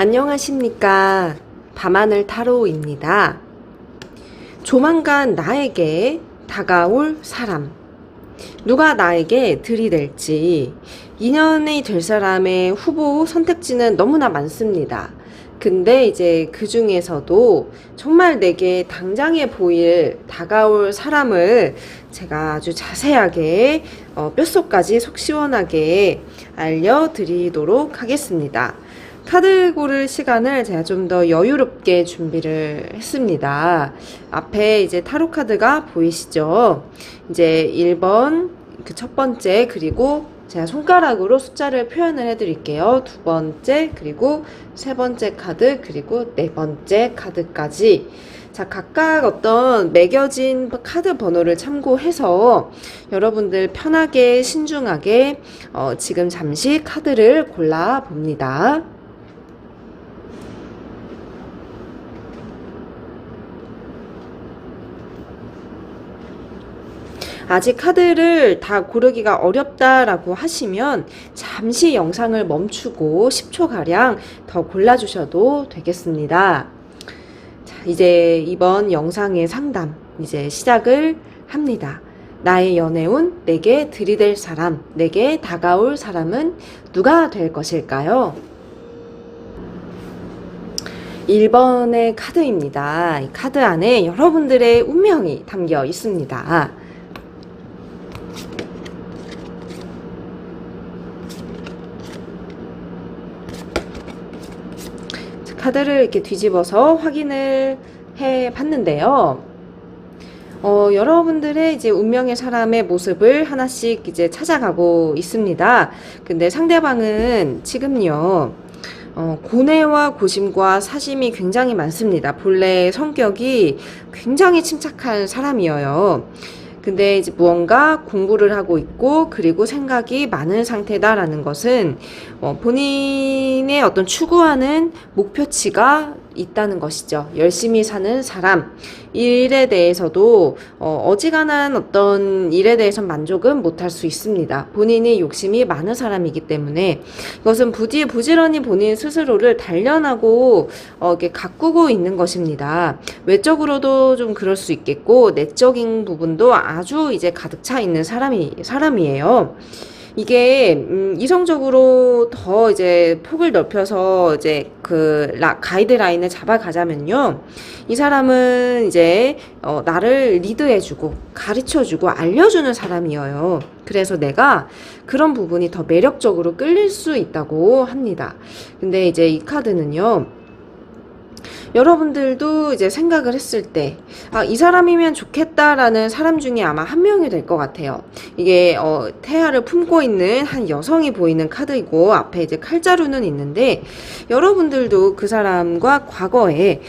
안녕하십니까. 밤하늘 타로입니다. 조만간 나에게 다가올 사람. 누가 나에게 들이댈지, 인연이 될 사람의 후보 선택지는 너무나 많습니다. 근데 이제 그 중에서도 정말 내게 당장에 보일 다가올 사람을 제가 아주 자세하게 뼛속까지 속 시원하게 알려드리도록 하겠습니다. 카드 고를 시간을 제가 좀 더 여유롭게 준비를 했습니다. 앞에 이제 타로 카드가 보이시죠? 이제 1번, 그 첫 번째, 그리고 제가 손가락으로 숫자를 표현을 해드릴게요. 두 번째, 그리고 세 번째 카드, 그리고 네 번째 카드까지. 자, 각각 어떤 매겨진 카드 번호를 참고해서 여러분들 편하게 신중하게 지금 잠시 카드를 골라 봅니다. 아직 카드를 다 고르기가 어렵다라고 하시면 잠시 영상을 멈추고 10초가량 더 골라주셔도 되겠습니다. 자, 이제 이번 영상의 상담 이제 시작을 합니다. 나의 연애운, 내게 들이댈 사람, 내게 다가올 사람은 누가 될 것일까요? 1번의 카드입니다. 이 카드 안에 여러분들의 운명이 담겨 있습니다. 카드를 이렇게 뒤집어서 확인을 해 봤는데요. 여러분들의 이제 운명의 사람의 모습을 하나씩 이제 찾아가고 있습니다. 근데 상대방은 지금요, 고뇌와 고심과 사심이 굉장히 많습니다. 본래 성격이 굉장히 침착한 사람이에요. 근데 이제 무언가 공부를 하고 있고, 그리고 생각이 많은 상태다라는 것은 본인의 어떤 추구하는 목표치가 있다는 것이죠. 열심히 사는 사람, 일에 대해서도 어지간한 어떤 일에 대해서 만족은 못할 수 있습니다. 본인이 욕심이 많은 사람이기 때문에 이것은 부지런히 본인 스스로를 단련하고 이렇게 가꾸고 있는 것입니다. 외적으로도 좀 그럴 수 있겠고, 내적인 부분도 아주 이제 가득 차 있는 사람이에요. 이게 이성적으로 더 이제 폭을 넓혀서 이제 그 가이드라인을 잡아가자면요, 이 사람은 이제 나를 리드해주고 가르쳐주고 알려주는 사람이에요. 그래서 내가 그런 부분이 더 매력적으로 끌릴 수 있다고 합니다. 근데 이제 이 카드는요, 여러분들도 이제 생각을 했을 때, 이 사람이면 좋겠다라는 사람 중에 아마 한 명이 될 것 같아요. 이게 태아를 품고 있는 한 여성이 보이는 카드이고, 앞에 이제 칼자루는 있는데, 여러분들도 그 사람과 과거에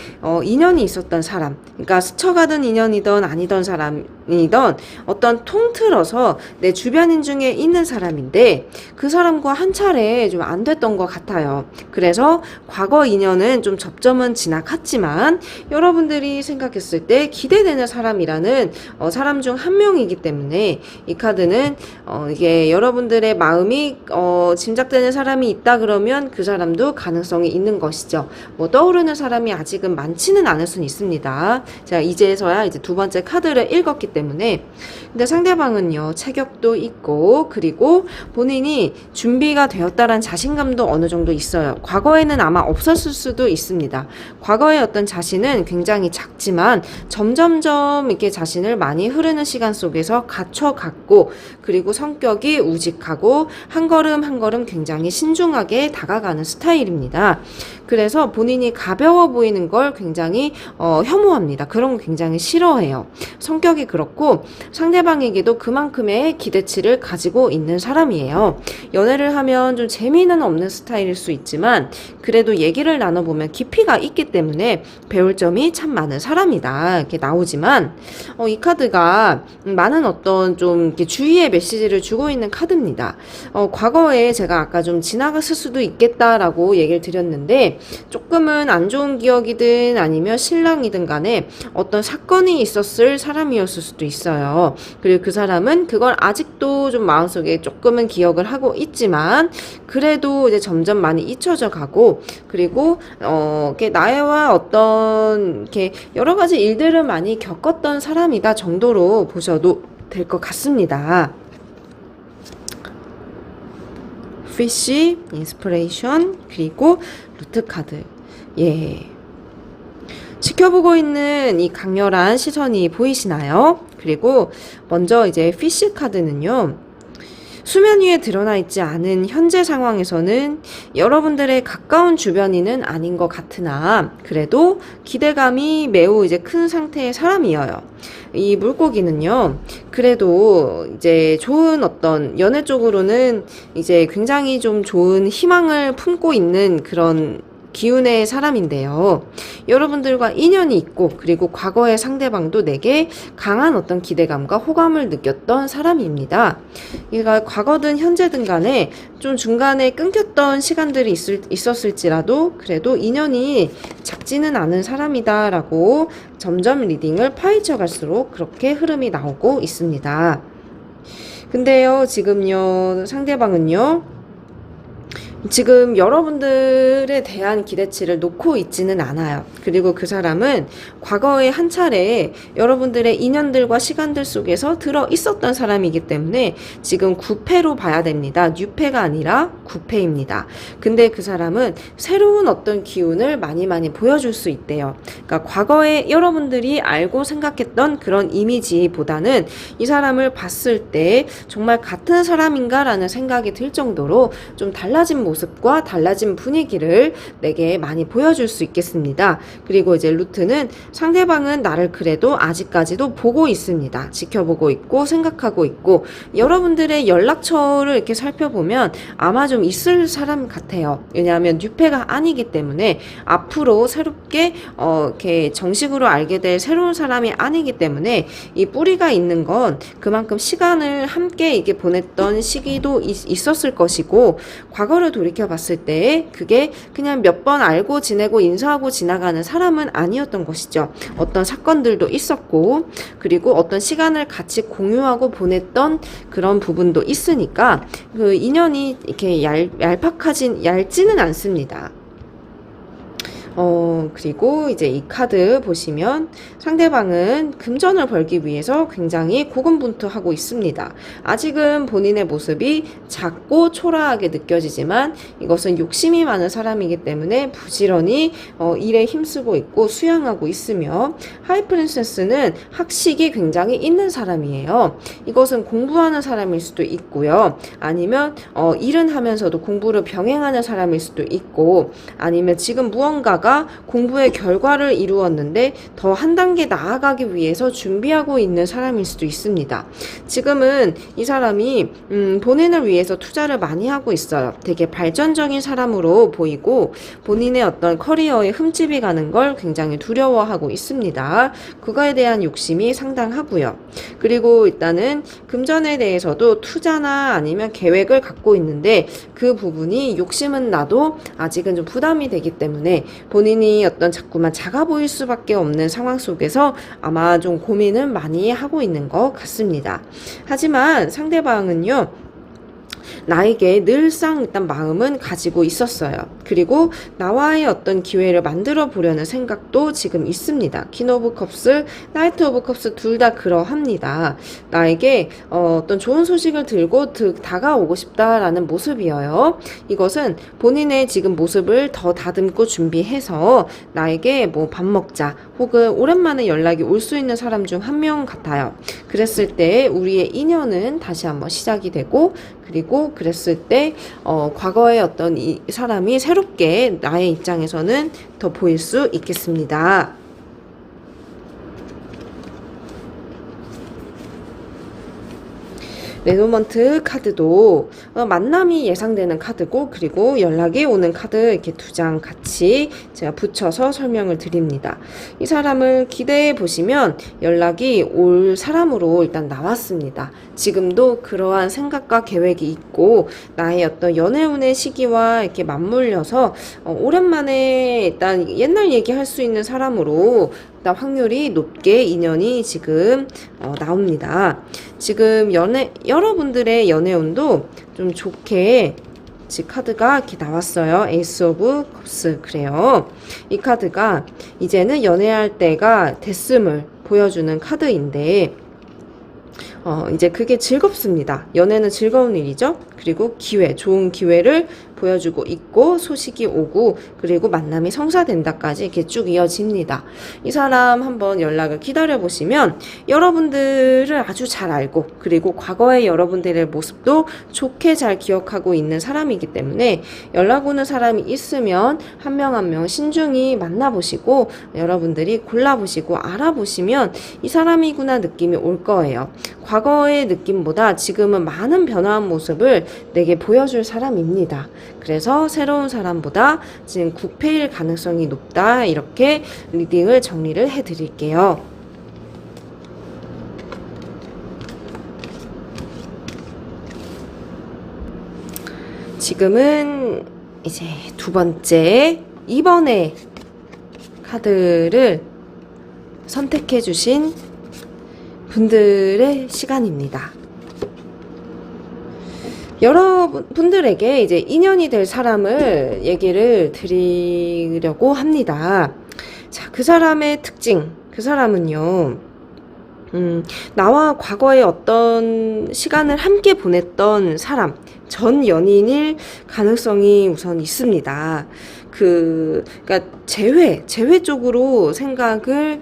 인연이 있었던 사람, 그러니까 스쳐가던 인연이던 아니던 사람이던 어떤 통틀어서 내 주변인 중에 있는 사람인데, 그 사람과 한 차례 좀 안 됐던 것 같아요. 그래서 과거 인연은 좀 접점은 지나갔지만 여러분들이 생각했을 때 기대되는 사람이라는 사람 중 한 명이기 때문에 이 카드는 이게 여러분들의 마음이 짐작되는 사람이 있다 그러면 그 사람도 가능성이 있는 것이죠. 뭐 떠오르는 사람이 아직은 많지는 않을 수는 있습니다. 제가 이제서야 이제 두 번째 카드를 읽었기 때문에. 근데 상대방은요, 체격도 있고, 그리고 본인이 준비가 되었다라는 자신감도 어느 정도 있어요. 과거에는 아마 없었을 수도 있습니다. 과거의 어떤 자신은 굉장히 작지만 점점점 이렇게 자신을 많이 흐르는 시간 속에서 갖춰갔고, 그리고 성격이 우직하고 한 걸음 한 걸음 굉장히 신중하게 다가가는 스타일입니다. 그래서 본인이 가벼워 보이는 걸 굉장히 혐오합니다. 그런 거 굉장히 싫어해요. 성격이 그렇고 상대방에게도 그만큼의 기대치를 가지고 있는 사람이에요. 연애를 하면 좀 재미는 없는 스타일일 수 있지만 그래도 얘기를 나눠보면 깊이가 있기 때문에 배울 점이 참 많은 사람이다 이렇게 나오지만, 이 카드가 많은 어떤 좀 이렇게 주의의 메시지를 주고 있는 카드입니다. 과거에 제가 아까 좀 지나갔을 수도 있겠다라고 얘기를 드렸는데, 조금은 안 좋은 기억이든 아니면 신랑이든 간에 어떤 사건이 있었을 사람이었을 수도 있어요. 그리고 그 사람은 그걸 아직도 좀 마음속에 조금은 기억을 하고 있지만 그래도 이제 점점 많이 잊혀져 가고, 그리고 이렇게 나와 어떤 이렇게 여러 가지 일들을 많이 겪었던 사람이다 정도로 보셔도 될 것 같습니다. 피쉬, 인스피레이션, 그리고 루트 카드. 예. 지켜보고 있는 이 강렬한 시선이 보이시나요? 그리고 먼저 이제 피쉬 카드는요, 수면 위에 드러나 있지 않은 현재 상황에서는 여러분들의 가까운 주변인은 아닌 것 같으나 그래도 기대감이 매우 이제 큰 상태의 사람이에요. 이 물고기는요, 그래도 이제 좋은 어떤 연애 쪽으로는 이제 굉장히 좀 좋은 희망을 품고 있는 그런 기운의 사람인데요. 여러분들과 인연이 있고, 그리고 과거의 상대방도 내게 강한 어떤 기대감과 호감을 느꼈던 사람입니다. 얘가 과거든 현재든 간에 좀 중간에 끊겼던 시간들이 있었을지라도 그래도 인연이 작지는 않은 사람이다라고 점점 리딩을 파헤쳐 갈수록 그렇게 흐름이 나오고 있습니다. 근데요, 지금요, 상대방은요, 지금 여러분들에 대한 기대치를 놓고 있지는 않아요. 그리고 그 사람은 과거에 한 차례 여러분들의 인연들과 시간들 속에서 들어 있었던 사람이기 때문에 지금 구패로 봐야 됩니다. 뉴패가 아니라 구패입니다. 근데 그 사람은 새로운 어떤 기운을 많이 보여줄 수 있대요. 그러니까 과거에 여러분들이 알고 생각했던 그런 이미지보다는 이 사람을 봤을 때 정말 같은 사람인가라는 생각이 들 정도로 좀 달라진 모습과 달라진 분위기를 내게 많이 보여줄 수 있겠습니다. 그리고 이제 루트는 상대방은 나를 그래도 아직까지도 보고 있습니다. 지켜보고 있고 생각하고 있고, 여러분들의 연락처를 이렇게 살펴보면 아마 좀 있을 사람 같아요. 왜냐하면 뉴페가 아니기 때문에 앞으로 새롭게 이렇게 정식으로 알게 될 새로운 사람이 아니기 때문에 이 뿌리가 있는 건 그만큼 시간을 함께 이게 보냈던 시기도 있었을 것이고, 과거를 돌이켜 봤을 때 그게 그냥 몇 번 알고 지내고 인사하고 지나가는 사람은 아니었던 것이죠. 어떤 사건들도 있었고, 그리고 어떤 시간을 같이 공유하고 보냈던 그런 부분도 있으니까 그 인연이 이렇게 얇지는 않습니다. 그리고 이제 이 카드 보시면 상대방은 금전을 벌기 위해서 굉장히 고군분투하고 있습니다. 아직은 본인의 모습이 작고 초라하게 느껴지지만 이것은 욕심이 많은 사람이기 때문에 부지런히 일에 힘쓰고 있고 수양하고 있으며, 하이 프린세스는 학식이 굉장히 있는 사람이에요. 이것은 공부하는 사람일 수도 있고요. 아니면 일은 하면서도 공부를 병행하는 사람일 수도 있고, 아니면 지금 무언가가 공부의 결과를 이루었는데 더 한 단계 나아가기 위해서 준비하고 있는 사람일 수도 있습니다. 지금은 이 사람이 본인을 위해서 투자를 많이 하고 있어요. 되게 발전적인 사람으로 보이고 본인의 어떤 커리어에 흠집이 가는 걸 굉장히 두려워하고 있습니다. 그거에 대한 욕심이 상당하고요. 그리고 일단은 금전에 대해서도 투자나 아니면 계획을 갖고 있는데 그 부분이 욕심은 나도 아직은 좀 부담이 되기 때문에 본인이 어떤 자꾸만 작아 보일 수밖에 없는 상황 속에서 아마 좀 고민을 많이 하고 있는 것 같습니다. 하지만 상대방은요, 나에게 늘상 일단 마음은 가지고 있었어요. 그리고 나와의 어떤 기회를 만들어 보려는 생각도 지금 있습니다. 퀸 오브 컵스, 나이트 오브 컵스 둘 다 그러합니다. 나에게 어떤 좋은 소식을 들고 다가오고 싶다라는 모습이에요. 이것은 본인의 지금 모습을 더 다듬고 준비해서 나에게 뭐 밥 먹자, 혹은 오랜만에 연락이 올 수 있는 사람 중 한 명 같아요. 그랬을 때 우리의 인연은 다시 한번 시작이 되고, 그리고 그랬을 때 과거의 어떤 이 사람이 새롭게 나의 입장에서는 더 보일 수 있겠습니다. 레노먼트 카드도 만남이 예상되는 카드고, 그리고 연락이 오는 카드 이렇게 두 장 같이 제가 붙여서 설명을 드립니다. 이 사람을 기대해 보시면 연락이 올 사람으로 일단 나왔습니다. 지금도 그러한 생각과 계획이 있고 나의 어떤 연애운의 시기와 이렇게 맞물려서 오랜만에 일단 옛날 얘기할 수 있는 사람으로 일단 확률이 높게 인연이 지금 나옵니다. 지금 여러분들의 연애운도 좀 좋게 카드가 이렇게 나왔어요. 에이스 오브 컵스. 그래요. 이 카드가 이제는 연애할 때가 됐음을 보여주는 카드인데 이제 그게 즐겁습니다. 연애는 즐거운 일이죠. 그리고 기회, 좋은 기회를 보여주고 있고 소식이 오고 그리고 만남이 성사된다까지 이렇게 쭉 이어집니다. 이 사람 한번 연락을 기다려보시면 여러분들을 아주 잘 알고 그리고 과거의 여러분들의 모습도 좋게 잘 기억하고 있는 사람이기 때문에 연락 오는 사람이 있으면 한 명 한 명 신중히 만나보시고 여러분들이 골라보시고 알아보시면 이 사람이구나 느낌이 올 거예요. 과거의 느낌보다 지금은 많은 변화한 모습을 내게 보여줄 사람입니다. 그래서 새로운 사람보다 지금 9패일 가능성이 높다. 이렇게 리딩을 정리를 해드릴게요. 지금은 이제 두 번째 2번의 카드를 선택해 주신 분들의 시간입니다. 여러분들에게 이제 인연이 될 사람을 얘기를 드리려고 합니다. 자, 그 사람의 특징, 그 사람은요, 나와 과거에 어떤 시간을 함께 보냈던 사람, 전 연인일 가능성이 우선 있습니다. 그러니까 재회 쪽으로 생각을,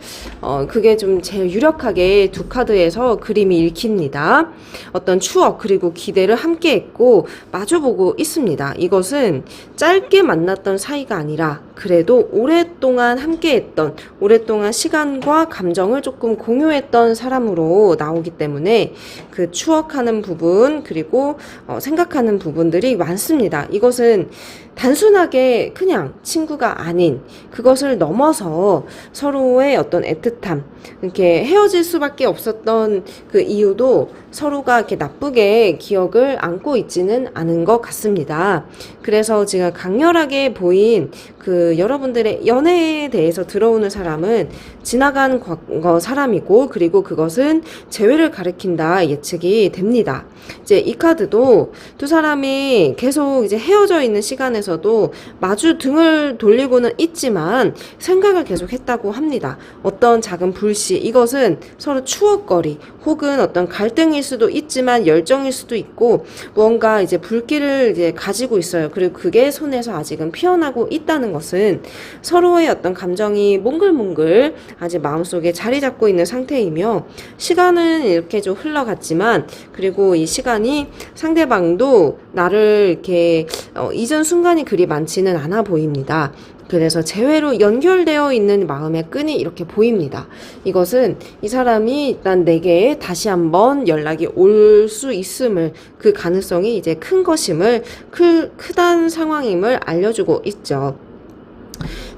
그게 좀 제일 유력하게 두 카드에서 그림이 읽힙니다. 어떤 추억, 그리고 기대를 함께 했고, 마주보고 있습니다. 이것은 짧게 만났던 사이가 아니라, 그래도 오랫동안 함께 했던, 오랫동안 시간과 감정을 조금 공유했던 사람으로 나오기 때문에, 그 추억하는 부분, 그리고 생각하는 부분들이 많습니다. 이것은 단순하게 그냥 친구가 아닌 그것을 넘어서 서로의 어떤 애틋함, 이렇게 헤어질 수밖에 없었던 그 이유도 서로가 이렇게 나쁘게 기억을 안고 있지는 않은 것 같습니다. 그래서 제가 강렬하게 보인 그 여러분들의 연애에 대해서 들어오는 사람은 지나간 과거 사람이고 그리고 그것은 재회를 가리킨다 예측이 됩니다. 이제 이 카드도 두 사람이 계속 이제 헤어져 있는 시간에서도 마주 등을 돌리고는 있지만 생각을 계속 했다고 합니다. 어떤 작은 불씨, 이것은 서로 추억거리 혹은 어떤 갈등일 수도 있지만 열정일 수도 있고 무언가 이제 불길을 이제 가지고 있어요. 그리고 그게 손에서 아직은 피어나고 있다는 것은 서로의 어떤 감정이 몽글몽글 아직 마음속에 자리 잡고 있는 상태이며 시간은 이렇게 좀 흘러갔지만 그리고 이 시간이 상대방도 나를 이렇게 이전 순간이 그리 많지는 않아 보입니다. 그래서 재회로 연결되어 있는 마음의 끈이 이렇게 보입니다. 이것은 이 사람이 일단 내게 다시 한번 연락이 올 수 있음을, 그 가능성이 이제 큰 것임을, 크단 상황임을 알려주고 있죠.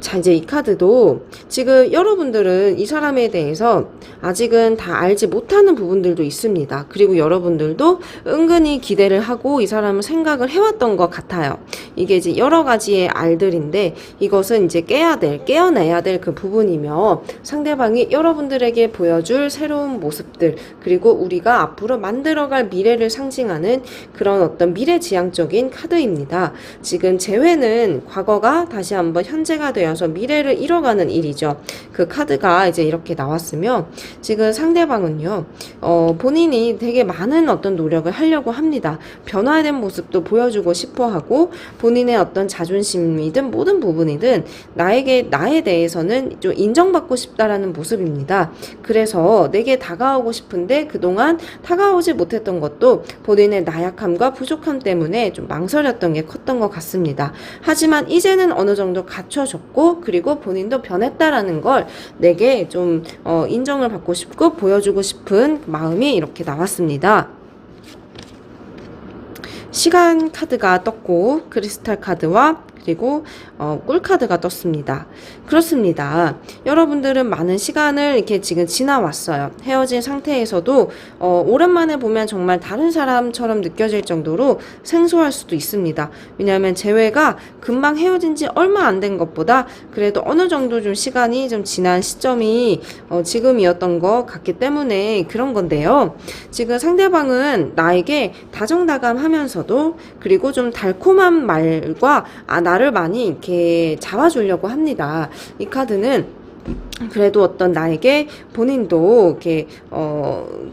자, 이제 이 카드도 지금 여러분들은 이 사람에 대해서 아직은 다 알지 못하는 부분들도 있습니다. 그리고 여러분들도 은근히 기대를 하고 이 사람을 생각을 해왔던 것 같아요. 이게 이제 여러 가지의 알들인데 이것은 이제 깨어내야 될 그 부분이며 상대방이 여러분들에게 보여줄 새로운 모습들 그리고 우리가 앞으로 만들어갈 미래를 상징하는 그런 어떤 미래지향적인 카드입니다. 지금 재회는 과거가 다시 한번 현재가 되어서 미래를 이뤄가는 일이죠. 그 카드가 이제 이렇게 나왔으며 지금 상대방은요, 본인이 되게 많은 어떤 노력을 하려고 합니다. 변화된 모습도 보여주고 싶어 하고, 본인의 어떤 자존심이든 모든 부분이든 나에 대해서는 좀 인정받고 싶다라는 모습입니다. 그래서 내게 다가오고 싶은데 그동안 다가오지 못했던 것도 본인의 나약함과 부족함 때문에 좀 망설였던 게 컸던 것 같습니다. 하지만 이제는 어느 정도 갖춰졌고, 그리고 본인도 변했다라는 걸 내게 좀 인정을 받고 싶고 보여주고 싶은 마음이 이렇게 나왔습니다. 시간 카드가 떴고 크리스탈 카드와 그리고 꿀카드가 떴습니다. 그렇습니다. 여러분들은 많은 시간을 이렇게 지금 지나왔어요. 헤어진 상태에서도 오랜만에 보면 정말 다른 사람처럼 느껴질 정도로 생소할 수도 있습니다. 왜냐하면 재회가 금방 헤어진 지 얼마 안 된 것보다 그래도 어느 정도 좀 시간이 좀 지난 시점이 지금이었던 것 같기 때문에 그런 건데요. 지금 상대방은 나에게 다정다감하면서도 그리고 좀 달콤한 말과 나를 많이 이렇게 잡아주려고 합니다. 이 카드는 그래도 어떤 나에게 본인도 이렇게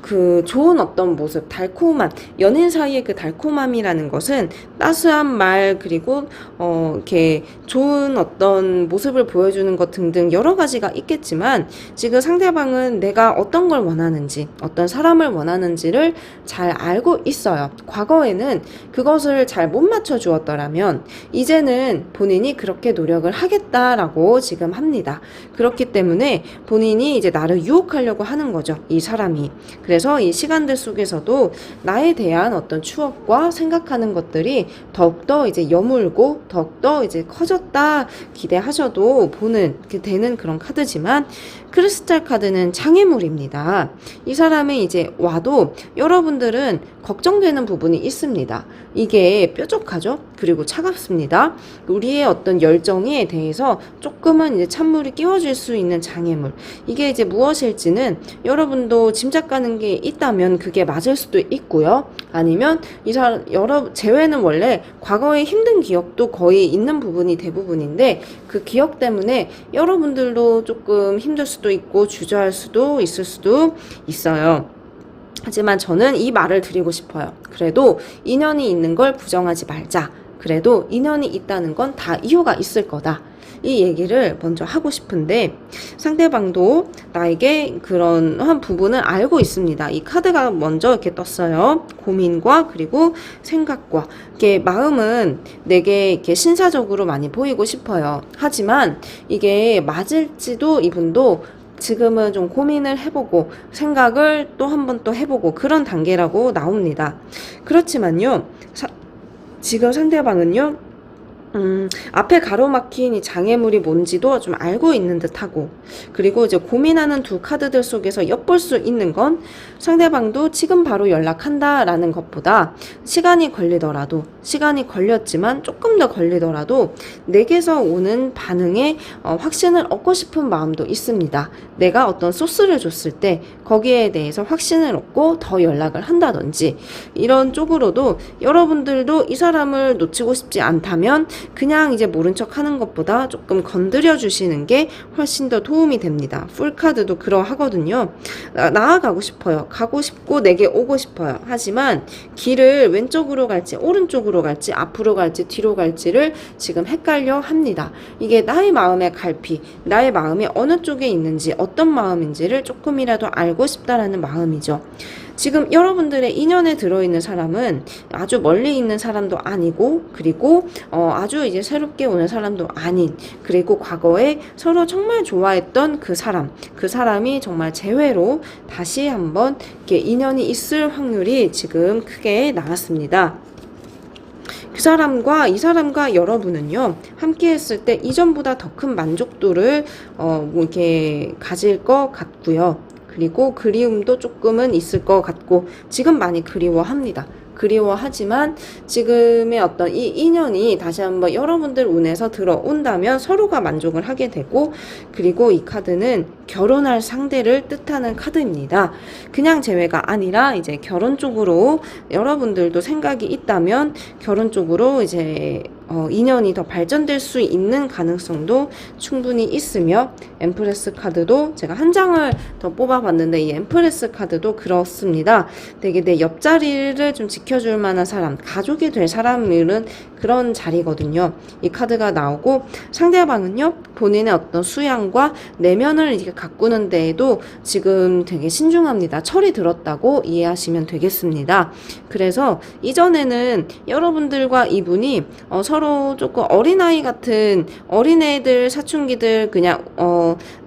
그 좋은 어떤 모습, 달콤한 연인 사이의 그 달콤함이라는 것은 따스한 말 그리고 이렇게 좋은 어떤 모습을 보여주는 것 등등 여러 가지가 있겠지만 지금 상대방은 내가 어떤 걸 원하는지 어떤 사람을 원하는지를 잘 알고 있어요. 과거에는 그것을 잘 못 맞춰 주었더라면 이제는 본인이 그렇게 노력을 하겠다라고 지금 합니다. 그렇기 때문에 본인이 이제 나를 유혹하려고 하는 거죠. 이 사람이. 그래서 이 시간들 속에서도 나에 대한 어떤 추억과 생각하는 것들이 더욱더 이제 여물고 더욱더 이제 커졌다 기대하셔도 되는 그런 카드지만 크리스탈 카드는 장애물입니다. 이 사람이 이제 와도 여러분들은 걱정되는 부분이 있습니다. 이게 뾰족하죠? 그리고 차갑습니다. 우리의 어떤 열정에 대해서 조금은 이제 찬물이 끼워질 수 있는 장애물. 이게 이제 무엇일지는 여러분도 짐작 가는 게 있다면 그게 맞을 수도 있고요. 아니면 재회는 원래 과거의 힘든 기억도 거의 있는 부분이 대부분인데 그 기억 때문에 여러분들도 조금 힘들 수도 있고 주저할 수도 있을 수도 있어요. 하지만 저는 이 말을 드리고 싶어요. 그래도 인연이 있는 걸 부정하지 말자. 그래도 인연이 있다는 건 다 이유가 있을 거다. 이 얘기를 먼저 하고 싶은데 상대방도 나에게 그런 한 부분을 알고 있습니다. 이 카드가 먼저 이렇게 떴어요. 고민과 그리고 생각과 이게 마음은 내게 이렇게 신사적으로 많이 보이고 싶어요. 하지만 이게 맞을지도 이분도 지금은 좀 고민을 해보고 생각을 또 한 번 또 해보고 그런 단계라고 나옵니다. 그렇지만요, 지금 상대방은요, 앞에 가로막힌 이 장애물이 뭔지도 좀 알고 있는 듯하고 그리고 이제 고민하는 두 카드들 속에서 엿볼 수 있는 건 상대방도 지금 바로 연락한다 라는 것보다 시간이 걸렸지만 조금 더 걸리더라도 내게서 오는 반응에 확신을 얻고 싶은 마음도 있습니다. 내가 어떤 소스를 줬을 때 거기에 대해서 확신을 얻고 더 연락을 한다든지 이런 쪽으로도 여러분들도 이 사람을 놓치고 싶지 않다면 그냥 이제 모른 척 하는 것보다 조금 건드려 주시는 게 훨씬 더 도움이 됩니다. 풀카드도 그러하거든요. 나아가고 싶어요. 가고 싶고 내게 오고 싶어요. 하지만 길을 왼쪽으로 갈지 오른쪽으로 갈지 앞으로 갈지 뒤로 갈지를 지금 헷갈려 합니다. 이게 나의 마음의 갈피, 나의 마음이 어느 쪽에 있는지 어떤 마음인지를 조금이라도 알고 싶다라는 마음이죠. 지금 여러분들의 인연에 들어있는 사람은 아주 멀리 있는 사람도 아니고 그리고 아주 이제 새롭게 오는 사람도 아닌 그리고 과거에 서로 정말 좋아했던 그 사람이 정말 재회로 다시 한번 이렇게 인연이 있을 확률이 지금 크게 나왔습니다. 그 사람과 이 사람과 여러분은요 함께 했을 때 이전보다 더 큰 만족도를 이렇게 가질 것 같고요. 그리고 그리움도 조금은 있을 것 같고 지금 많이 그리워합니다. 그리워하지만 지금의 어떤 이 인연이 다시 한번 여러분들 운에서 들어온다면 서로가 만족을 하게 되고 그리고 이 카드는 결혼할 상대를 뜻하는 카드입니다. 그냥 재회가 아니라 이제 결혼 쪽으로 여러분들도 생각이 있다면 결혼 쪽으로 이제 인연이 더 발전될 수 있는 가능성도 충분히 있으며 엠프레스 카드도 제가 한 장을 더 뽑아봤는데 이 엠프레스 카드도 그렇습니다. 되게 내 옆자리를 좀 지켜줄 만한 사람, 가족이 될 사람은 그런 자리거든요. 이 카드가 나오고 상대방은요 본인의 어떤 수양과 내면을 이렇게 가꾸는 데에도 지금 되게 신중합니다. 철이 들었다고 이해하시면 되겠습니다. 그래서 이전에는 여러분들과 이분이 서로 조금 어린아이 같은 어린애들 사춘기들 그냥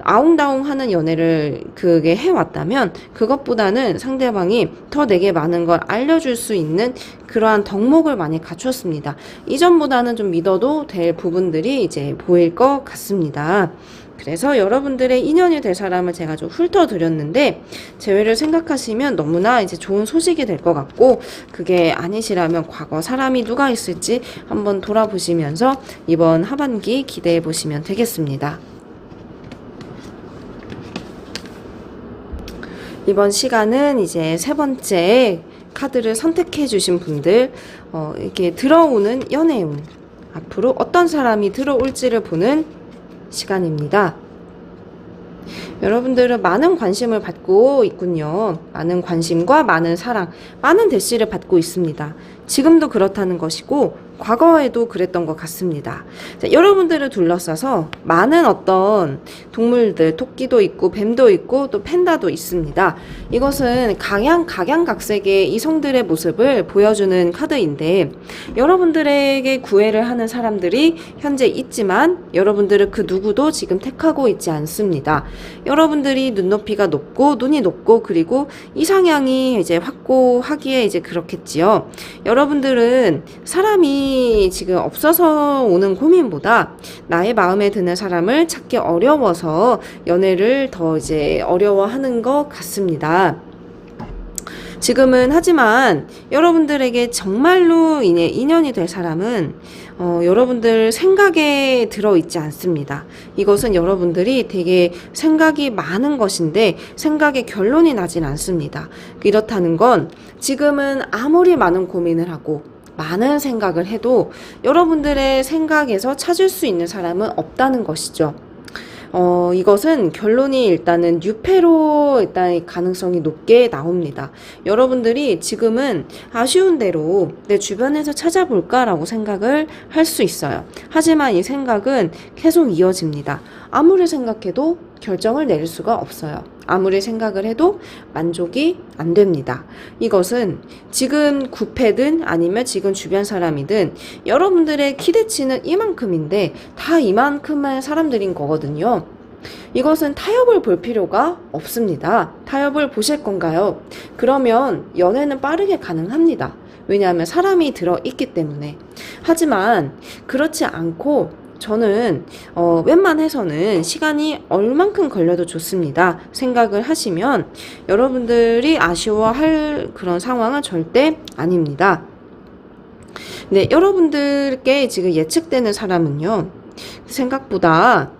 아웅다웅 하는 연애를 그게 해왔다면 그것보다는 상대방이 더 내게 많은 걸 알려줄 수 있는 그러한 덕목을 많이 갖췄습니다. 이전보다는 좀 믿어도 될 부분들이 이제 보일 것 같습니다. 그래서 여러분들의 인연이 될 사람을 제가 좀 훑어드렸는데, 재회를 생각하시면 너무나 이제 좋은 소식이 될 것 같고, 그게 아니시라면 과거 사람이 누가 있을지 한번 돌아보시면서 이번 하반기 기대해 보시면 되겠습니다. 이번 시간은 이제 세 번째 카드를 선택해 주신 분들, 이렇게 들어오는 연애운, 앞으로 어떤 사람이 들어올지를 보는 시간입니다. 여러분들은 많은 관심을 받고 있군요. 많은 관심과 많은 사랑, 많은 대시를 받고 있습니다. 지금도 그렇다는 것이고 과거에도 그랬던 것 같습니다. 자, 여러분들을 둘러싸서 많은 어떤 동물들, 토끼도 있고 뱀도 있고 또 팬다도 있습니다. 이것은 각양각색의 이성들의 모습을 보여주는 카드인데, 여러분들에게 구애를 하는 사람들이 현재 있지만 여러분들은 그 누구도 지금 택하고 있지 않습니다. 여러분들이 눈높이가 높고 눈이 높고 그리고 이상향이 이제 확고하기에 이제 그렇겠지요. 여러분들은 사람이 지금 없어서 오는 고민보다 나의 마음에 드는 사람을 찾기 어려워서 연애를 더 이제 어려워하는 것 같습니다. 지금은 하지만 여러분들에게 정말로 인연이 될 사람은 여러분들 생각에 들어있지 않습니다. 이것은 여러분들이 되게 생각이 많은 것인데 생각에 결론이 나진 않습니다. 이렇다는 건 지금은 아무리 많은 고민을 하고 많은 생각을 해도 여러분들의 생각에서 찾을 수 있는 사람은 없다는 것이죠. 이것은 결론이 일단은 뉴페로 일단 가능성이 높게 나옵니다. 여러분들이 지금은 아쉬운 대로 내 주변에서 찾아볼까라고 생각을 할 수 있어요. 하지만 이 생각은 계속 이어집니다. 아무리 생각해도 결정을 내릴 수가 없어요. 아무리 생각을 해도 만족이 안 됩니다. 이것은 지금 구패든 아니면 지금 주변 사람이든 여러분들의 기대치는 이만큼인데 다 이만큼의 사람들인 거거든요. 이것은 타협을 볼 필요가 없습니다. 타협을 보실 건가요? 그러면 연애는 빠르게 가능합니다. 왜냐하면 사람이 들어있기 때문에. 하지만 그렇지 않고 저는 웬만해서는 시간이 얼만큼 걸려도 좋습니다. 생각을 하시면 여러분들이 아쉬워할 그런 상황은 절대 아닙니다. 네, 여러분들께 지금 예측되는 사람은요, 생각보다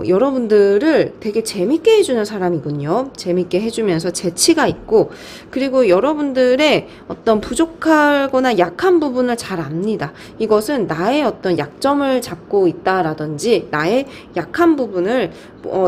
여러분들을 되게 재밌게 해주는 사람이군요. 재밌게 해주면서 재치가 있고, 그리고 여러분들의 어떤 부족하거나 약한 부분을 잘 압니다. 이것은 나의 어떤 약점을 잡고 있다라든지 나의 약한 부분을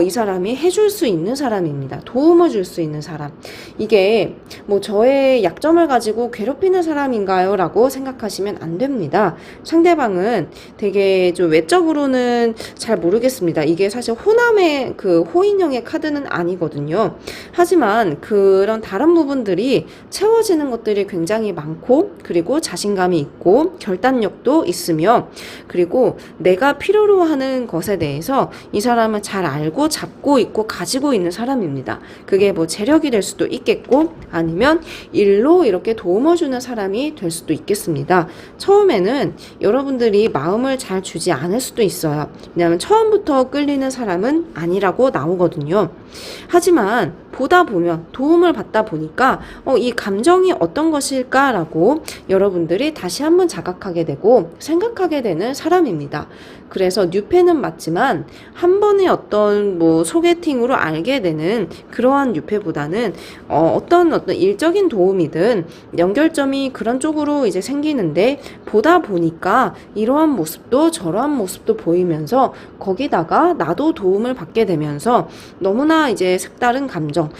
이 사람이 해줄 수 있는 사람입니다. 도움을 줄 수 있는 사람. 이게 뭐 저의 약점을 가지고 괴롭히는 사람인가요? 라고 생각하시면 안 됩니다. 상대방은 되게 좀 외적으로는 잘 모르겠습니다. 이게 사실 호남의 그 호인형의 카드는 아니거든요. 하지만 그런 다른 부분들이 채워지는 것들이 굉장히 많고, 그리고 자신감이 있고 결단력도 있으며, 그리고 내가 필요로 하는 것에 대해서 이 사람은 잘 알고 잡고 있고 가지고 있는 사람입니다. 그게 뭐 재력이 될 수도 있겠고 아니면 일로 이렇게 도움을 주는 사람이 될 수도 있겠습니다. 처음에는 여러분들이 마음을 잘 주지 않을 수도 있어요. 왜냐하면 처음부터 끌리는 사람은 아니라고 나오거든요. 하지만 보다 보면 도움을 받다 보니까 이 감정이 어떤 것일까라고 여러분들이 다시 한번 자각하게 되고 생각하게 되는 사람입니다. 그래서 뉴페는 맞지만 한 번의 어떤 뭐 소개팅으로 알게 되는 그러한 뉴페보다는 어떤 일적인 도움이든 연결점이 그런 쪽으로 이제 생기는데, 보다 보니까 이러한 모습도 저러한 모습도 보이면서 거기다가 나도 도움을 받게 되면서 너무나 이제 색다른 감정,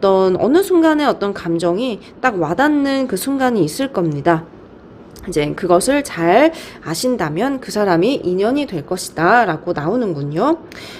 어느 순간에 어떤 감정이 딱 와닿는 그 순간이 있을 겁니다. 이제 그것을 잘 아신다면 그 사람이 인연이 될 것이다 라고 나오는군요.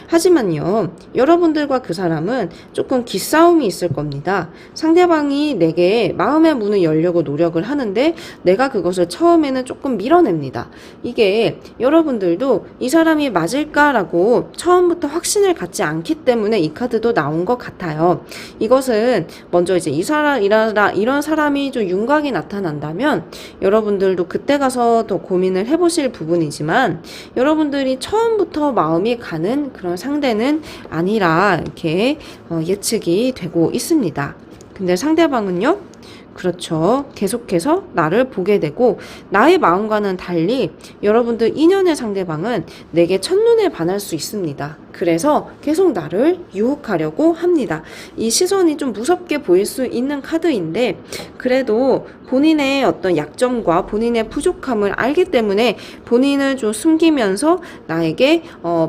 하지만요, 여러분들과 그 사람은 조금 기싸움이 있을 겁니다. 상대방이 내게 마음의 문을 열려고 노력을 하는데 내가 그것을 처음에는 조금 밀어냅니다. 이게 여러분들도 이 사람이 맞을까라고 처음부터 확신을 갖지 않기 때문에 이 카드도 나온 것 같아요. 이것은 먼저 이제 이런 사람이 좀 윤곽이 나타난다면 여러분들 여러분들도 그때 가서 더 고민을 해보실 부분이지만 여러분들이 처음부터 마음이 가는 그런 상대는 아니라 이렇게 예측이 되고 있습니다. 근데 상대방은요? 그렇죠. 계속해서 나를 보게 되고 나의 마음과는 달리 여러분들 인연의 상대방은 내게 첫눈에 반할 수 있습니다. 그래서 계속 나를 유혹하려고 합니다. 이 시선이 좀 무섭게 보일 수 있는 카드인데 그래도 본인의 어떤 약점과 본인의 부족함을 알기 때문에 본인을 좀 숨기면서 나에게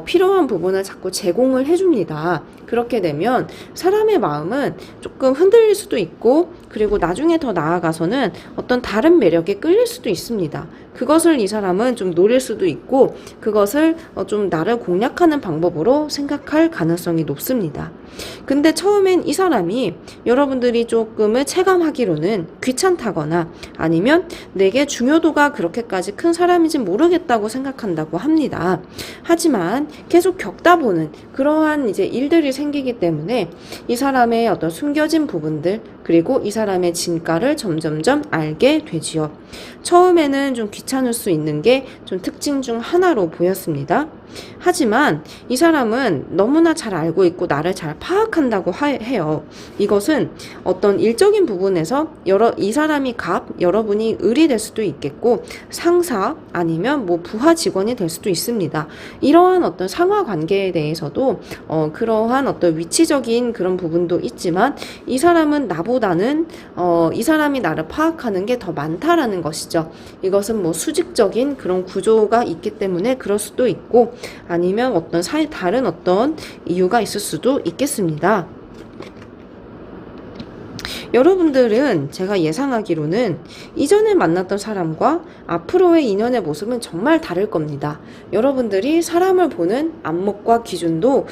필요한 부분을 자꾸 제공을 해줍니다. 그렇게 되면 사람의 마음은 조금 흔들릴 수도 있고 그리고 나중에 더 나아가서는 어떤 다른 매력에 끌릴 수도 있습니다. 그것을 이 사람은 좀 노릴 수도 있고 그것을 좀 나를 공략하는 방법으로 생각할 가능성이 높습니다. 근데 처음엔 이 사람이 여러분들이 조금을 체감하기로는 귀찮다거나 아니면 내게 중요도가 그렇게까지 큰 사람인지 모르겠다고 생각한다고 합니다. 하지만 계속 겪다 보는 그러한 이제 일들이 생기기 때문에 이 사람의 어떤 숨겨진 부분들 그리고 이 사람의 진가를 점점점 알게 되지요. 처음에는 좀 귀찮을 수 있는 게 좀 특징 중 하나로 보였습니다. 하지만 이 사람은 너무나 잘 알고 있고 나를 잘 파악한다고 해요. 이것은 어떤 일적인 부분에서 이 사람이 여러분이 을이 될 수도 있겠고 상사 아니면 뭐 부하 직원이 될 수도 있습니다. 이러한 어떤 상하 관계에 대해서도 그러한 어떤 위치적인 그런 부분도 있지만 이 사람은 나보다는 이 사람이 나를 파악하는 게 더 많다라는 것이죠. 이것은 뭐 수직적인 그런 구조가 있기 때문에 그럴 수도 있고 아니면 다른 어떤 이유가 있을 수도 있겠습니다. 여러분들은 제가 예상하기로는 이전에 만났던 사람과 앞으로의 인연의 모습은 정말 다를 겁니다. 여러분들이 사람을 보는 안목과 기준도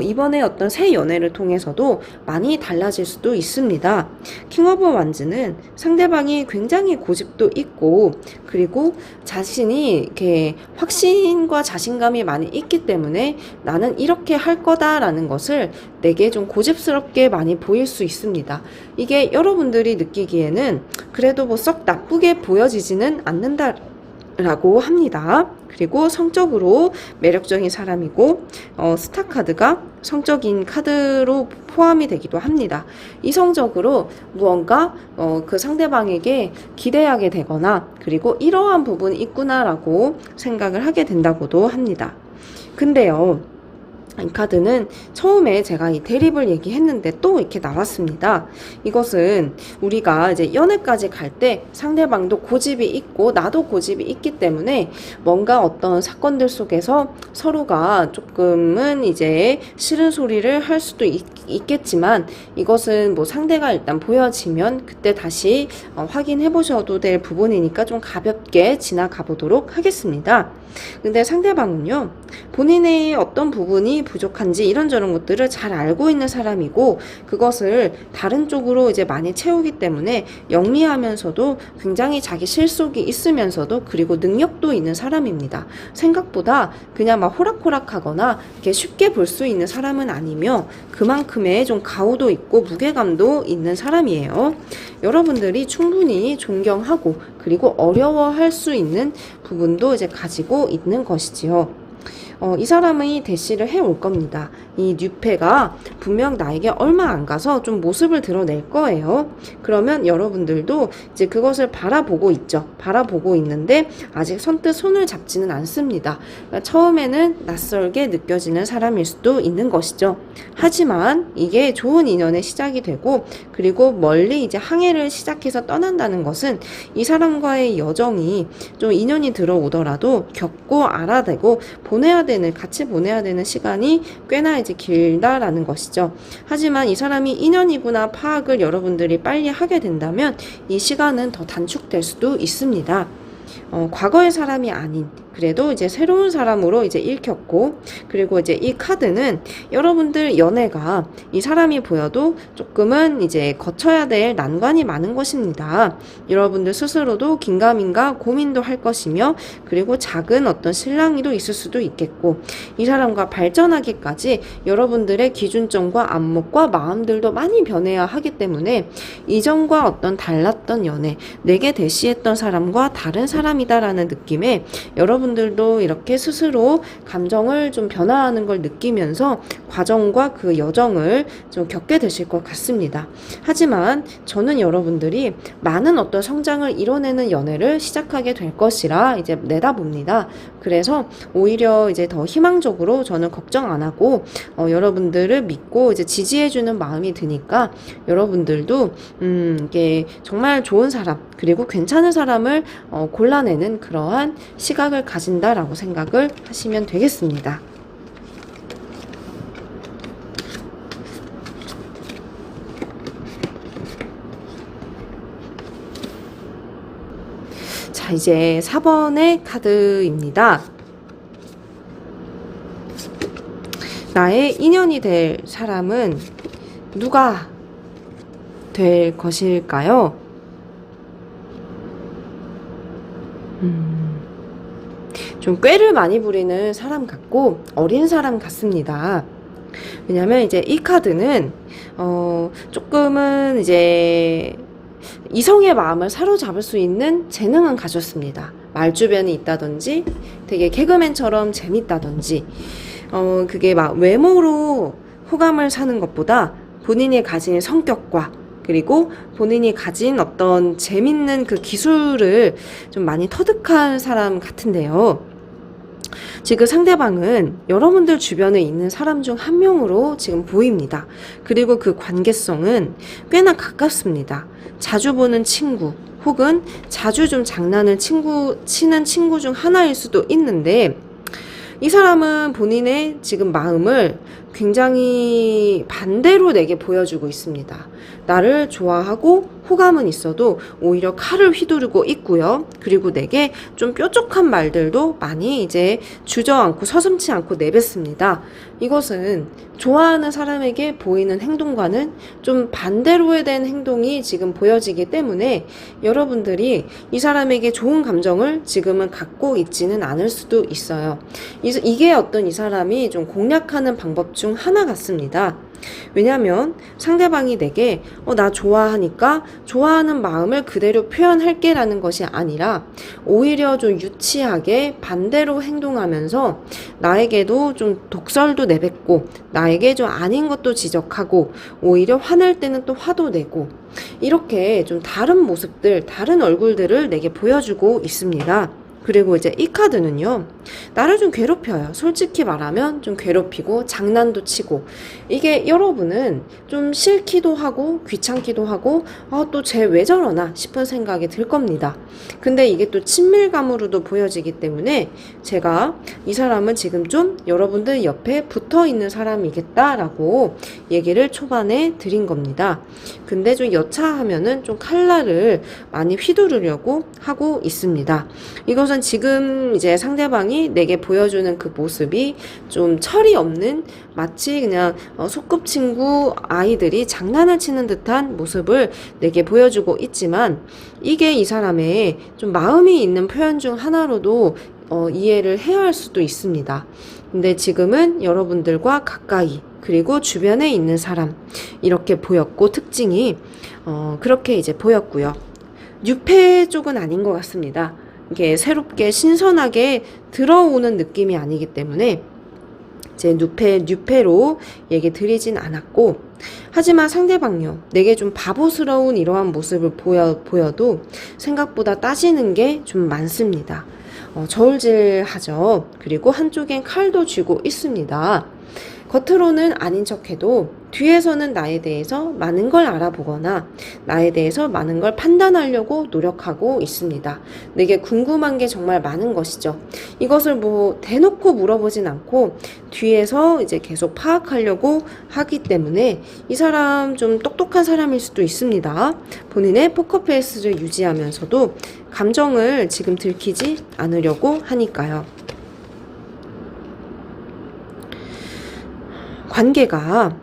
이번에 어떤 새 연애를 통해서도 많이 달라질 수도 있습니다. 킹 오브 완즈는 상대방이 굉장히 고집도 있고 그리고 자신이 이렇게 확신과 자신감이 많이 있기 때문에 나는 이렇게 할 거다라는 것을 내게 좀 고집스럽게 많이 보일 수 있습니다. 이게 여러분들이 느끼기에는 그래도 뭐 썩 나쁘게 보여지지는 않는다라고 합니다. 그리고 성적으로 매력적인 사람이고 스타 카드가 성적인 카드로 포함이 되기도 합니다. 이성적으로 무언가 그 상대방에게 기대하게 되거나 그리고 이러한 부분이 있구나라고 생각을 하게 된다고도 합니다. 근데요. 이 카드는 처음에 제가 이 대립을 얘기했는데 또 이렇게 나왔습니다. 이것은 우리가 이제 연애까지 갈 때 상대방도 고집이 있고 나도 고집이 있기 때문에 뭔가 어떤 사건들 속에서 서로가 조금은 이제 싫은 소리를 할 수도 있겠지만 이것은 뭐 상대가 일단 보여지면 그때 다시 확인해 보셔도 될 부분이니까 좀 가볍게 지나가 보도록 하겠습니다. 근데 상대방은요, 본인의 어떤 부분이 부족한지 이런저런 것들을 잘 알고 있는 사람이고 그것을 다른 쪽으로 이제 많이 채우기 때문에 영리하면서도 굉장히 자기 실속이 있으면서도 그리고 능력도 있는 사람입니다. 생각보다 그냥 막 호락호락하거나 이렇게 쉽게 볼 수 있는 사람은 아니며 그만큼의 좀 가오도 있고 무게감도 있는 사람이에요. 여러분들이 충분히 존경하고 그리고 어려워할 수 있는 부분도 이제 가지고 있는 것이지요. 이 사람이 대시를 해올 겁니다. 이 뉴페가 분명 나에게 얼마 안 가서 좀 모습을 드러낼 거예요. 그러면 여러분들도 이제 그것을 바라보고 있죠. 바라보고 있는데 아직 선뜻 손을 잡지는 않습니다. 그러니까 처음에는 낯설게 느껴지는 사람일 수도 있는 것이죠. 하지만 이게 좋은 인연의 시작이 되고 그리고 멀리 이제 항해를 시작해서 떠난다는 것은 이 사람과의 여정이 좀 인연이 들어오더라도 겪고 알아내고 같이 보내야 되는 시간이 꽤나 이제 길다라는 것이죠. 하지만 이 사람이 인연이구나 파악을 여러분들이 빨리 하게 된다면 이 시간은 더 단축될 수도 있습니다. 과거의 사람이 아닌 그래도 이제 새로운 사람으로 이제 읽혔고, 그리고 이제 이 카드는 여러분들 연애가 이 사람이 보여도 조금은 이제 거쳐야 될 난관이 많은 것입니다. 여러분들 스스로도 긴가민가 고민도 할 것이며, 그리고 작은 어떤 실랑이도 있을 수도 있겠고, 이 사람과 발전하기까지 여러분들의 기준점과 안목과 마음들도 많이 변해야 하기 때문에 이전과 어떤 달랐던 연애, 내게 대시했던 사람과 다른 사람이다라는 느낌에 여러분들도 이렇게 스스로 감정을 좀 변화하는 걸 느끼면서 과정과 그 여정을 좀 겪게 되실 것 같습니다. 하지만 저는 여러분들이 많은 어떤 성장을 이뤄내는 연애를 시작하게 될 것이라 이제 내다봅니다. 그래서 오히려 이제 더 희망적으로 저는 걱정 안 하고 여러분들을 믿고 이제 지지해주는 마음이 드니까 여러분들도 이게 정말 좋은 사람, 그리고 괜찮은 사람을 골라내는 그러한 시각을 가진다라고 생각을 하시면 되겠습니다. 자, 이제 4번의 카드입니다. 나의 인연이 될 사람은 누가 될 것일까요? 좀 꾀를 많이 부리는 사람 같고 어린 사람 같습니다. 왜냐면 이제 이 카드는 조금은 이제 이성의 마음을 사로잡을 수 있는 재능은 가졌습니다. 말주변이 있다든지 되게 개그맨처럼 재밌다든지 그게 막 외모로 호감을 사는 것보다 본인이 가진 성격과 그리고 본인이 가진 어떤 재밌는 그 기술을 좀 많이 터득한 사람 같은데요. 지금 상대방은 여러분들 주변에 있는 사람 중 한 명으로 지금 보입니다. 그리고 그 관계성은 꽤나 가깝습니다. 자주 보는 친구 혹은 자주 좀 장난을 치는 친구 중 하나일 수도 있는데, 이 사람은 본인의 지금 마음을 굉장히 반대로 내게 보여주고 있습니다. 나를 좋아하고 호감은 있어도 오히려 칼을 휘두르고 있고요. 그리고 내게 좀 뾰족한 말들도 많이 이제 주저앉고 서슴지 않고 내뱉습니다. 이것은 좋아하는 사람에게 보이는 행동과는 좀 반대로 된 행동이 지금 보여지기 때문에 여러분들이 이 사람에게 좋은 감정을 지금은 갖고 있지는 않을 수도 있어요. 이게 어떤 이 사람이 좀 공략하는 방법 중 하나 같습니다. 왜냐면 상대방이 내게 나 좋아하니까 좋아하는 마음을 그대로 표현할게 라는 것이 아니라 오히려 좀 유치하게 반대로 행동하면서 나에게도 좀 독설도 내뱉고 나에게 좀 아닌 것도 지적하고 오히려 화낼 때는 또 화도 내고 이렇게 좀 다른 모습들, 다른 얼굴들을 내게 보여주고 있습니다. 그리고 이제 이 카드는요, 나를 좀 괴롭혀요. 솔직히 말하면 좀 괴롭히고 장난도 치고, 이게 여러분은 좀 싫기도 하고 귀찮기도 하고 또 쟤 왜 저러나 싶은 생각이 들 겁니다. 근데 이게 또 친밀감으로도 보여지기 때문에 제가 이 사람은 지금 좀 여러분들 옆에 붙어 있는 사람이겠다라고 얘기를 초반에 드린 겁니다. 근데 좀 여차하면은 좀 칼날을 많이 휘두르려고 하고 있습니다. 이것은 지금 이제 상대방이 내게 보여주는 그 모습이 좀 철이 없는, 마치 그냥 소꿉친구 아이들이 장난을 치는 듯한 모습을 내게 보여주고 있지만, 이게 이 사람의 좀 마음이 있는 표현 중 하나로도 이해를 해야 할 수도 있습니다. 근데 지금은 여러분들과 가까이, 그리고 주변에 있는 사람, 이렇게 보였고, 특징이 그렇게 이제 보였고요. 뉴페 쪽은 아닌 것 같습니다. 이게 새롭게 신선하게 들어오는 느낌이 아니기 때문에 이제 뉴페로 얘기 드리진 않았고, 하지만 상대방요, 내게 좀 바보스러운 이러한 모습을 보여도 생각보다 따지는 게 좀 많습니다. 저울질하죠. 그리고 한쪽엔 칼도 쥐고 있습니다. 겉으로는 아닌 척해도 뒤에서는 나에 대해서 많은 걸 알아보거나 나에 대해서 많은 걸 판단하려고 노력하고 있습니다. 내게 궁금한 게 정말 많은 것이죠. 이것을 뭐 대놓고 물어보진 않고 뒤에서 이제 계속 파악하려고 하기 때문에 이 사람 좀 똑똑한 사람일 수도 있습니다. 본인의 포커페이스를 유지하면서도 감정을 지금 들키지 않으려고 하니까요. 관계가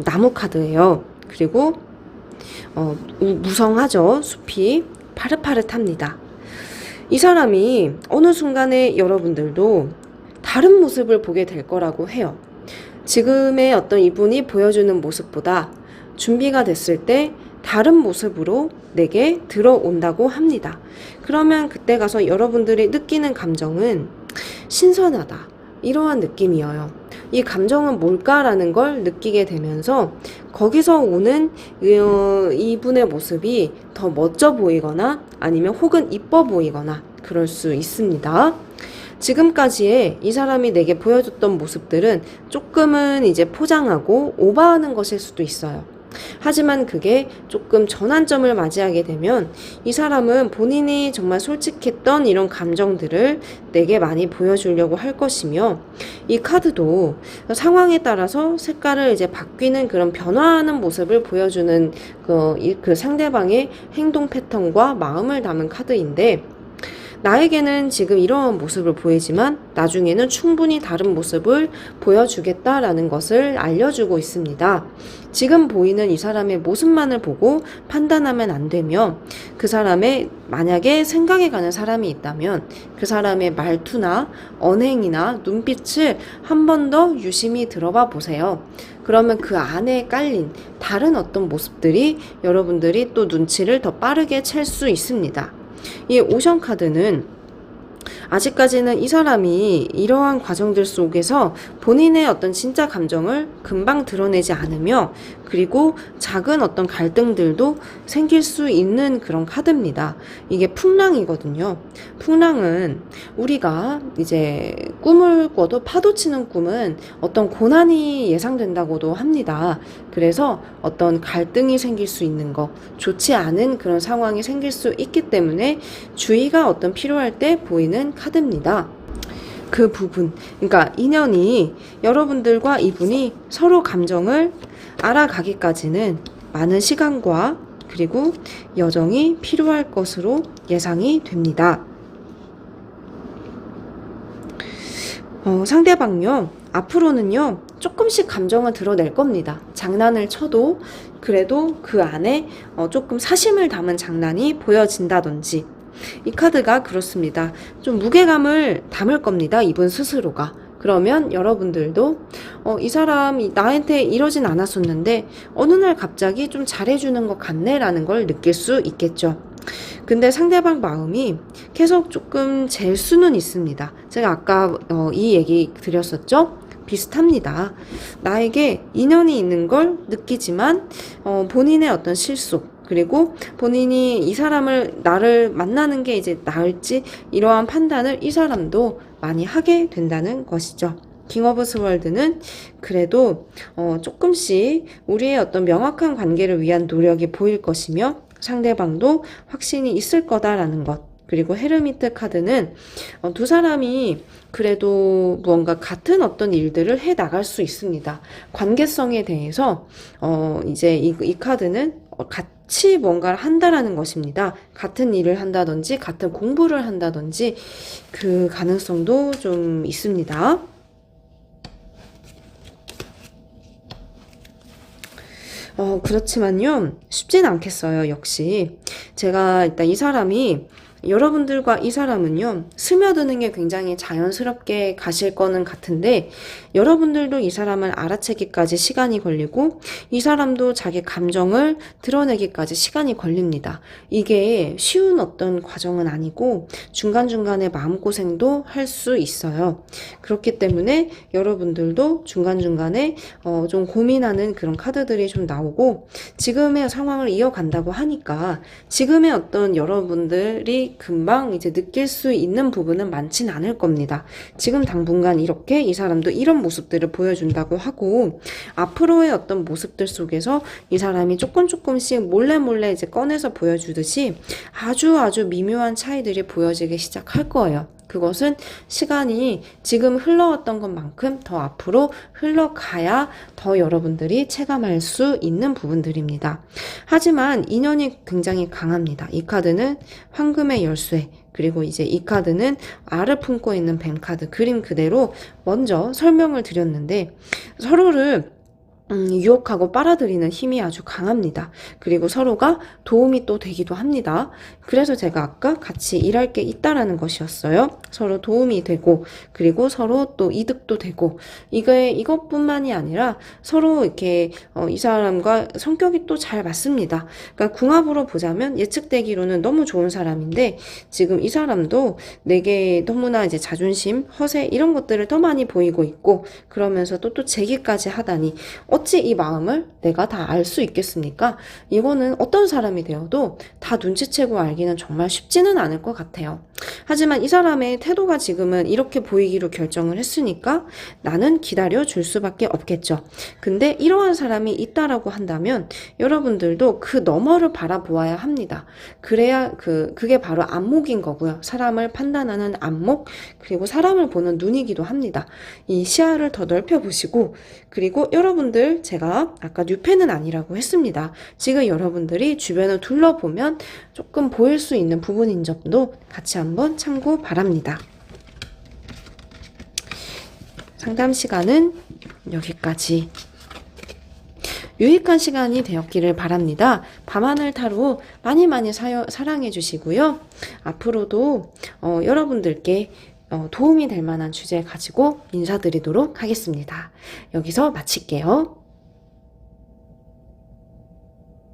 나무 카드예요. 그리고 무성하죠. 숲이 파릇파릇합니다. 이 사람이 어느 순간에 여러분들도 다른 모습을 보게 될 거라고 해요. 지금의 어떤 이분이 보여주는 모습보다 준비가 됐을 때 다른 모습으로 내게 들어온다고 합니다. 그러면 그때 가서 여러분들이 느끼는 감정은 신선하다, 이러한 느낌이에요. 이 감정은 뭘까라는 걸 느끼게 되면서 거기서 오는 이분의 모습이 더 멋져 보이거나 아니면 혹은 이뻐 보이거나 그럴 수 있습니다. 지금까지의 이 사람이 내게 보여줬던 모습들은 조금은 이제 포장하고 오버하는 것일 수도 있어요. 하지만 그게 조금 전환점을 맞이하게 되면 이 사람은 본인이 정말 솔직했던 이런 감정들을 내게 많이 보여주려고 할 것이며, 이 카드도 상황에 따라서 색깔을 이제 바뀌는 그런 변화하는 모습을 보여주는 그 상대방의 행동 패턴과 마음을 담은 카드인데, 나에게는 지금 이러한 모습을 보이지만 나중에는 충분히 다른 모습을 보여주겠다라는 것을 알려주고 있습니다. 지금 보이는 이 사람의 모습만을 보고 판단하면 안 되며, 그 사람의 만약에 생각해 가는 사람이 있다면 그 사람의 말투나 언행이나 눈빛을 한 번 더 유심히 들어봐 보세요. 그러면 그 안에 깔린 다른 어떤 모습들이 여러분들이 또 눈치를 더 빠르게 챌 수 있습니다. 이 오션 카드는 아직까지는 이 사람이 이러한 과정들 속에서 본인의 어떤 진짜 감정을 금방 드러내지 않으며, 그리고 작은 어떤 갈등들도 생길 수 있는 그런 카드입니다. 이게 풍랑이거든요. 풍랑은 우리가 이제 꿈을 꿔도 파도치는 꿈은 어떤 고난이 예상된다고도 합니다. 그래서 어떤 갈등이 생길 수 있는 거, 좋지 않은 그런 상황이 생길 수 있기 때문에 주의가 어떤 필요할 때 보이는 카드입니다. 그 부분, 그러니까 인연이 여러분들과 이분이 서로 감정을 알아가기까지는 많은 시간과 그리고 여정이 필요할 것으로 예상이 됩니다. 상대방요, 앞으로는요 조금씩 감정을 드러낼 겁니다. 장난을 쳐도 그래도 그 안에 조금 사심을 담은 장난이 보여진다든지, 이 카드가 그렇습니다. 좀 무게감을 담을 겁니다, 이분 스스로가. 그러면 여러분들도 이 사람이 나한테 이러진 않았었는데 어느 날 갑자기 좀 잘해주는 것 같네 라는 걸 느낄 수 있겠죠. 근데 상대방 마음이 계속 조금 잴 수는 있습니다. 제가 아까 이 얘기 드렸었죠? 비슷합니다. 나에게 인연이 있는 걸 느끼지만 본인의 어떤 실속, 그리고 본인이 이 사람을 나를 만나는 게 이제 나을지 이러한 판단을 이 사람도 많이 하게 된다는 것이죠. 킹 오브 스월드는 그래도 조금씩 우리의 어떤 명확한 관계를 위한 노력이 보일 것이며 상대방도 확신이 있을 거다라는 것. 그리고 헤르미트 카드는 두 사람이 그래도 무언가 같은 어떤 일들을 해 나갈 수 있습니다. 관계성에 대해서 이제 이 카드는 같이 뭔가를 한다라는 것입니다. 같은 일을 한다든지 같은 공부를 한다든지 그 가능성도 좀 있습니다. 그렇지만요, 쉽진 않겠어요. 역시 제가 일단 이 사람이, 여러분들과 이 사람은요 스며드는 게 굉장히 자연스럽게 가실 거는 같은데, 여러분들도 이 사람을 알아채기까지 시간이 걸리고 이 사람도 자기 감정을 드러내기까지 시간이 걸립니다. 이게 쉬운 어떤 과정은 아니고 중간중간에 마음고생도 할 수 있어요. 그렇기 때문에 여러분들도 중간중간에 좀 고민하는 그런 카드들이 좀 나오고, 지금의 상황을 이어간다고 하니까 지금의 어떤 여러분들이 금방 이제 느낄 수 있는 부분은 많진 않을 겁니다. 지금 당분간 이렇게 이 사람도 이런 모습들을 보여준다고 하고, 앞으로의 어떤 모습들 속에서 이 사람이 조금씩 몰래 이제 꺼내서 보여주듯이 아주 미묘한 차이들이 보여지기 시작할 거예요. 그것은 시간이 지금 흘러왔던 것만큼 더 앞으로 흘러가야 더 여러분들이 체감할 수 있는 부분들입니다. 하지만 인연이 굉장히 강합니다. 이 카드는 황금의 열쇠, 그리고 이제 이 카드는 알을 품고 있는 뱀 카드, 그림 그대로 먼저 설명을 드렸는데 서로를 유혹하고 빨아들이는 힘이 아주 강합니다. 그리고 서로가 도움이 또 되기도 합니다. 그래서 제가 아까 같이 일할 게 있다라는 것이었어요. 서로 도움이 되고, 그리고 서로 또 이득도 되고, 이것뿐만이 아니라 서로 이렇게, 이 사람과 성격이 또 잘 맞습니다. 그러니까 궁합으로 보자면 예측되기로는 너무 좋은 사람인데, 지금 이 사람도 내게 너무나 이제 자존심, 허세, 이런 것들을 더 많이 보이고 있고, 그러면서 또 제기까지 하다니, 어찌 이 마음을 내가 다 알 수 있겠습니까? 이거는 어떤 사람이 되어도 다 눈치채고 알기는 정말 쉽지는 않을 것 같아요. 하지만 이 사람의 태도가 지금은 이렇게 보이기로 결정을 했으니까 나는 기다려 줄 수밖에 없겠죠. 근데 이러한 사람이 있다라고 한다면 여러분들도 그 너머를 바라보아야 합니다. 그래야 그게 바로 안목인 거고요. 사람을 판단하는 안목, 그리고 사람을 보는 눈이기도 합니다. 이 시야를 더 넓혀보시고, 그리고 여러분들, 제가 아까 뉴페는 아니라고 했습니다. 지금 여러분들이 주변을 둘러보면 조금 보일 수 있는 부분인 점도 같이 한번 참고 바랍니다. 상담 시간은 여기까지. 유익한 시간이 되었기를 바랍니다. 밤하늘 타로 많이 사랑해 주시고요. 앞으로도 여러분들께 도움이 될 만한 주제 가지고 인사드리도록 하겠습니다. 여기서 마칠게요.